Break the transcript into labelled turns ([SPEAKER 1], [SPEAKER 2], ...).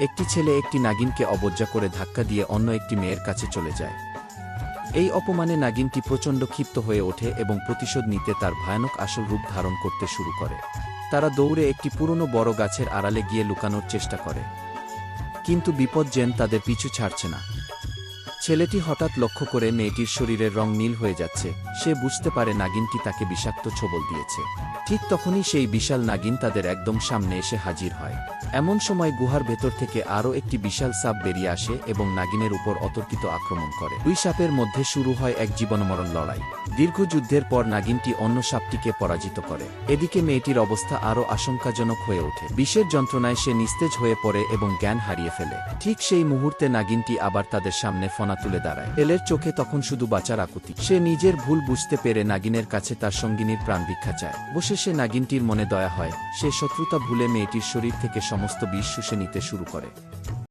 [SPEAKER 1] একটি ছেলে একটি নাগিনকে অবজ্ঞা করে ধাক্কা দিয়ে অন্য একটি মেয়ের কাছে চলে যায়। এই অপমানে নাগিনটি প্রচণ্ড ক্ষিপ্ত হয়ে ওঠে এবং প্রতিশোধ নিতে তার ভয়ানক আসল রূপ ধারণ করতে শুরু করে। তারা দৌড়ে একটি পুরনো বড় গাছের আড়ালে গিয়ে লুকানোর চেষ্টা করে, কিন্তু বিপদ যেন তাদের পিছু ছাড়ছে না। ছেলেটি হঠাৎ লক্ষ্য করে মেয়েটির শরীরের রং নীল হয়ে যাচ্ছে। সে বুঝতে পারে নাগিনটি তাকে বিষাক্ত ছোবল দিয়েছে। ঠিক তখনই সেই বিশাল নাগিন তাদের একদম সামনে এসে হাজির হয়। এমন সময় গুহার ভেতর থেকে আরও একটি বিশাল সাপ বেরিয়ে আসে এবং নাগিনের উপর অতর্কিত আক্রমণ করে। দুই সাপের মধ্যে শুরু হয় এক জীবনমরণ লড়াই। দীর্ঘ যুদ্ধের পর নাগিনটি অন্য সাপটিকে পরাজিত করে। এদিকে মেয়েটির অবস্থা আরও আশঙ্কাজনক হয়ে ওঠে। বিষের যন্ত্রণায় সে নিস্তেজ হয়ে পড়ে এবং জ্ঞান হারিয়ে ফেলে। ঠিক সেই মুহূর্তে নাগিনটি আবার তাদের সামনে ফনা তুলে দাঁড়ায়। ছেলের চোখে তখন শুধু বাঁচার আকুতি। সে নিজের ভুল বুঝতে পেরে নাগিনের কাছে তার সঙ্গিনীর প্রাণ ভিক্ষা চায়। অবশেষে নাগিনটির মনে দয়া হয়। সে শত্রুতা ভুলে মেয়েটির শরীর থেকে সমস্ত বিষ শুষে নিতে শুরু করে।